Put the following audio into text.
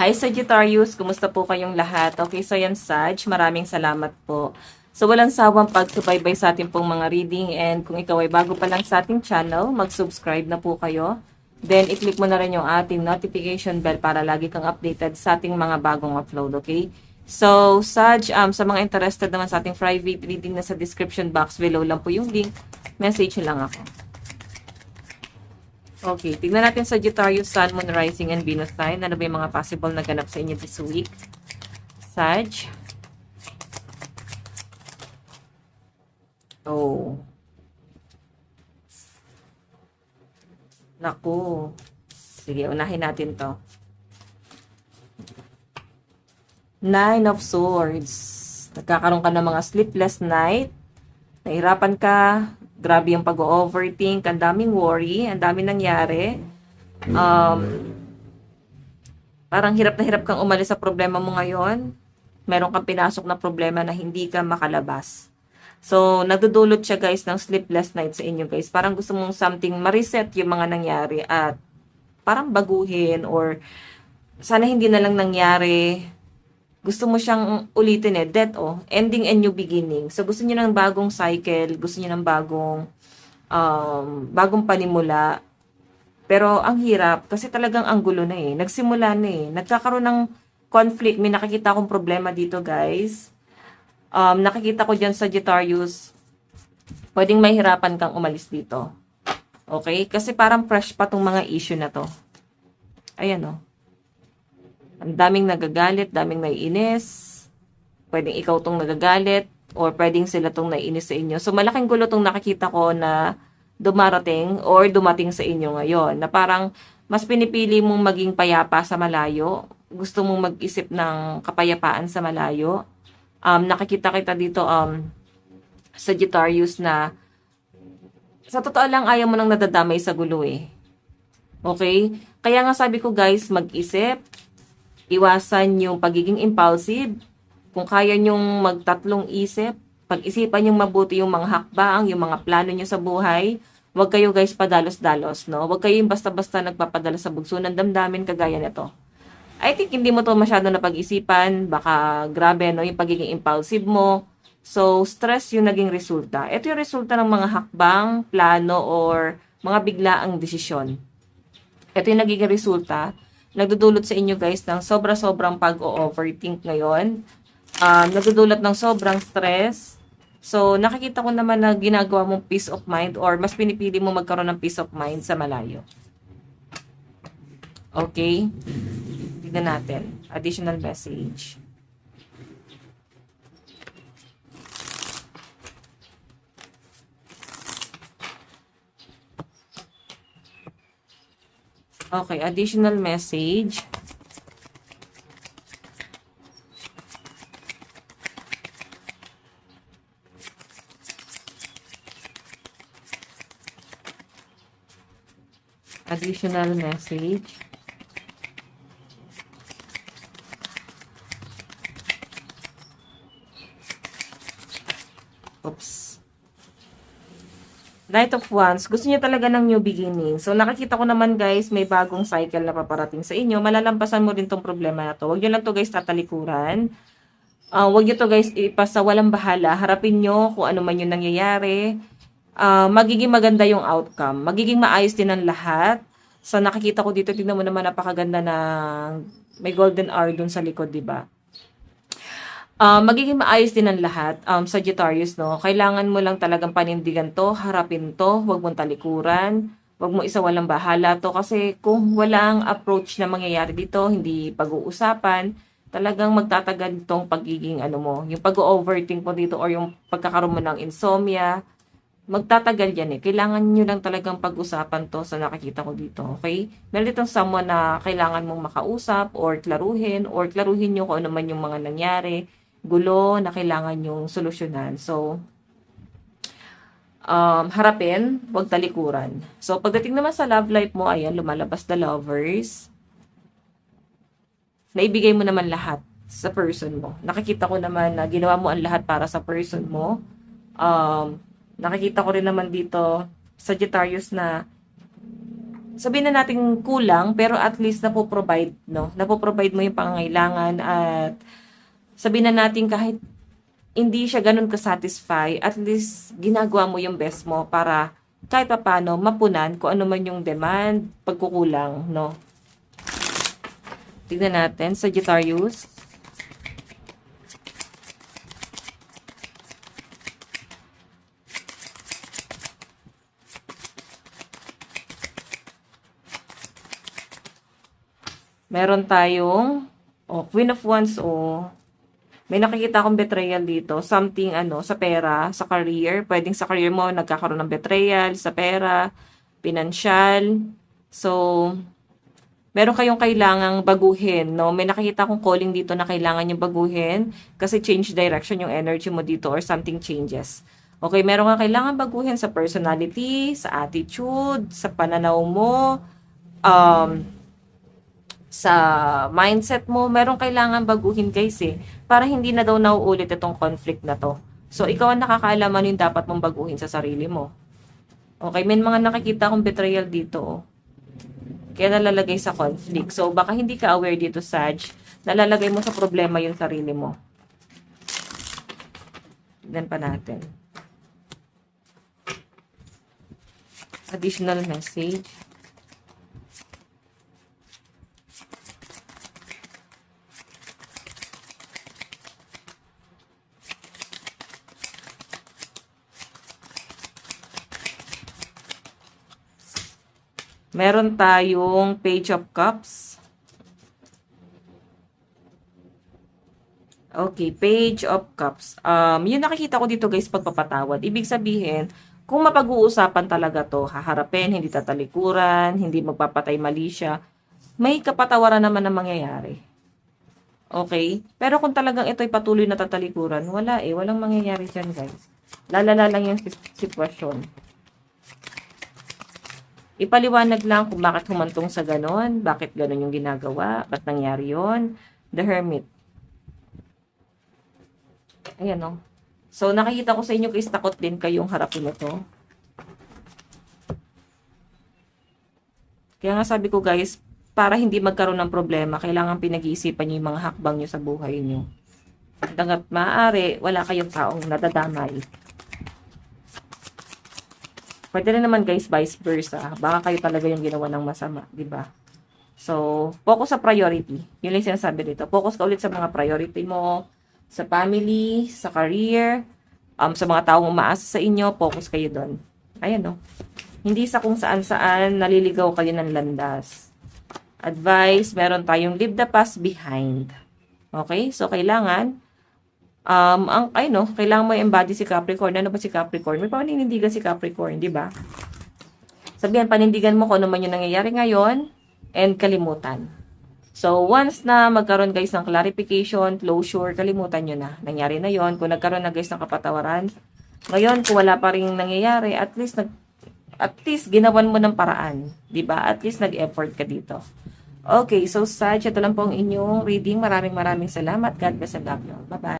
Hi Sagittarius, kumusta po kayong lahat? Okay, so yan Sag, maraming salamat po. So walang sawang pagsubaybay sa ating pong mga reading, and kung ikaw ay bago pa lang sa ating channel, mag-subscribe na po kayo. Then i-click mo na rin yung ating notification bell para lagi kang updated sa ating mga bagong upload, okay? So Sag, sa mga interested naman sa ating private reading, na sa description box below lang po yung link, message nyo lang ako. Okay, tignan natin sa Sagittarius, Sun, Moon, Rising, and Venus sign. Ano ba yung mga possible na ganap sa inyo this week? Sag. Oh. Naku. Sige, unahin natin to. Nine of Swords. Nagkakaroon ka ng mga sleepless night. Nahirapan ka. Grabe yung pag-overthink, ang daming worry, ang daming nangyari. Parang hirap na hirap kang umalis sa problema mo ngayon. Meron kang pinasok na problema na hindi ka makalabas. So, nagdudulot siya guys ng sleepless night sa inyo guys. Parang gusto mong something ma-reset yung mga nangyari at parang baguhin, or sana hindi na lang nangyari. Gusto mo siyang ulitin death ending and new beginning. So gusto niyo ng bagong cycle, gusto niyo ng bagong panimula. Pero ang hirap kasi talagang ang gulo na nagsimula na nagkakaroon ng conflict. May nakikita akong problema dito guys. Nakikita ko diyan sa Sagittarius, pwedeng mahirapan kang umalis dito. Okay? Kasi parang fresh pa tong mga issue na to. Ayan ang daming nagagalit, daming naiinis. Pwedeng ikaw tong nagagalit, or pwedeng sila tong naiinis sa inyo. So, malaking gulo tong nakikita ko na dumarating or dumating sa inyo ngayon. Na parang mas pinipili mong maging payapa sa malayo. Gusto mong mag-isip ng kapayapaan sa malayo. Nakikita kita dito, Sagittarius, na sa totoo lang ayaw mo nang nadadamay sa gulo Okay? Kaya nga sabi ko guys, mag-isip. Iwasan yung pagiging impulsive. Kung kaya nyong magtatlong isip, pag-isipan yung mabuti yung mga hakbang, yung mga plano nyo sa buhay. Huwag kayo guys padalos-dalos, no? Huwag kayo yung basta-basta nagpapadala sa bugso ng damdamin kagaya nito. I think hindi mo to masyado na pag-isipan. Baka grabe, no? Yung pagiging impulsive mo. So, stress yung naging resulta. Ito yung resulta ng mga hakbang, plano, or mga biglaang desisyon. Ito yung naging resulta. Nagdudulot sa inyo guys ng sobra-sobrang pag-overthink ngayon. Nagdudulot ng sobrang stress. So, nakikita ko naman na ginagawa mong peace of mind, or mas pinipili mo magkaroon ng peace of mind sa malayo. Okay? Tignan natin. Additional message. Okay, additional message. Additional message. Oops. Knight of Wands, gusto niyo talaga ng new beginning. So, nakikita ko naman guys, may bagong cycle na paparating sa inyo. Malalampasan mo rin tong problema na to. Huwag nyo lang to guys tatalikuran. Huwag nyo to guys ipasa walang bahala. Harapin nyo kung ano man yung nangyayari. Magiging maganda yung outcome. Magiging maayos din ang lahat. So, nakikita ko dito, tignan mo naman, napakaganda na may golden hour dun sa likod, diba? Magiging maayos din ang lahat, Sagittarius, no? Kailangan mo lang talagang panindigan to, harapin to, huwag mong talikuran, huwag mo isawalang bahala to, kasi kung walang approach na mangyayari dito, hindi pag-uusapan, talagang magtatagal tong pagiging, yung pag-overthink mo dito, or yung pagkakaroon mo ng insomnia, magtatagal yan Kailangan nyo lang talagang pag-usapan to sa nakikita ko dito, okay? Meron ditong someone na kailangan mong makausap, or klaruhin nyo kung ano man yung mga nangyari, gulo na kailangan yung solusyonan. So, harapin, huwag talikuran. So, pagdating naman sa love life mo, ayan, lumalabas the Lovers. Naibigay mo naman lahat sa person mo. Nakikita ko naman na ginawa mo ang lahat para sa person mo. Nakikita ko rin naman dito, Sagittarius, na sabihin na natin kulang, pero at least napo-provide, no? Napo-provide mo yung pangangailangan at sabihin na natin kahit hindi siya ganun ka-satisfy, at least ginagawa mo yung best mo para kahit papaano mapunan kung ano man yung demand, pagkukulang, no? Tignan natin, Sagittarius. Meron tayong Queen of Wands may nakikita akong betrayal dito. Something sa pera, sa career. Pwedeng sa career mo nagkakaroon ng betrayal, sa pera, pinansyal. So, meron kayong kailangang baguhin, no? May nakikita akong calling dito na kailangan yung baguhin kasi change direction yung energy mo dito or something changes. Okay, meron kang kailangan baguhin sa personality, sa attitude, sa pananaw mo, sa mindset mo, meron kailangan baguhin guys para hindi na daw nauulit itong conflict na to. So, ikaw ang nakakaalam ano yung dapat mong baguhin sa sarili mo. Okay, may mga nakikita akong betrayal dito. Kaya nalalagay sa conflict. So, baka hindi ka aware dito, Sag. Nalalagay mo sa problema yung sarili mo. Tignan pa natin. Additional message. Meron tayong Page of Cups. Okay, Page of Cups. Yung nakikita ko dito guys, pagpapatawad. Ibig sabihin, kung mapag-uusapan talaga to, haharapin, hindi tatalikuran, hindi magpapatay mali siya, may kapatawaran naman na mangyayari. Okay? Pero kung talagang ito'y patuloy na tatalikuran, wala walang mangyayari dyan guys. Lalala lang yung sitwasyon. Ipaliwanag lang kung bakit humantong sa ganon, bakit ganon yung ginagawa, ba't nangyari yon. The Hermit. Ayan o. So, nakikita ko sa inyo guys, takot din kayong harapin ito. Kaya nga sabi ko guys, para hindi magkaroon ng problema, kailangan pinag-iisipan nyo yung mga hakbang nyo sa buhay nyo. Hanggat maaari, wala kayong taong nadadamay. Pwede rin naman guys, vice versa. Baka kayo talaga yung ginawa ng masama, di ba? So, focus sa priority. Yun lang sinasabi dito. Focus ka ulit sa mga priority mo, sa family, sa career, sa mga taong umaasa sa inyo, focus kayo doon. Ayan, no? Hindi sa kung saan-saan naliligaw kayo ng landas. Advice, meron tayong leave the past behind. Okay? So, kailangan kailangan mo embody si Capricorn. Ano ba si Capricorn? May paninindigan si Capricorn, di ba? Sabihan, panindigan mo kung ano man yung nangyayari ngayon and kalimutan. So, once na magkaroon guys ng clarification, closure, kalimutan nyo na. Nangyari na yon. Kung nagkaroon na guys ng kapatawaran, ngayon, kung wala pa rin nangyayari, at least ginawan mo ng paraan. Di ba? At least nag-effort ka dito. Okay, so Sag, ito lang po ang inyong reading. Maraming salamat. God bless and love you. Bye-bye.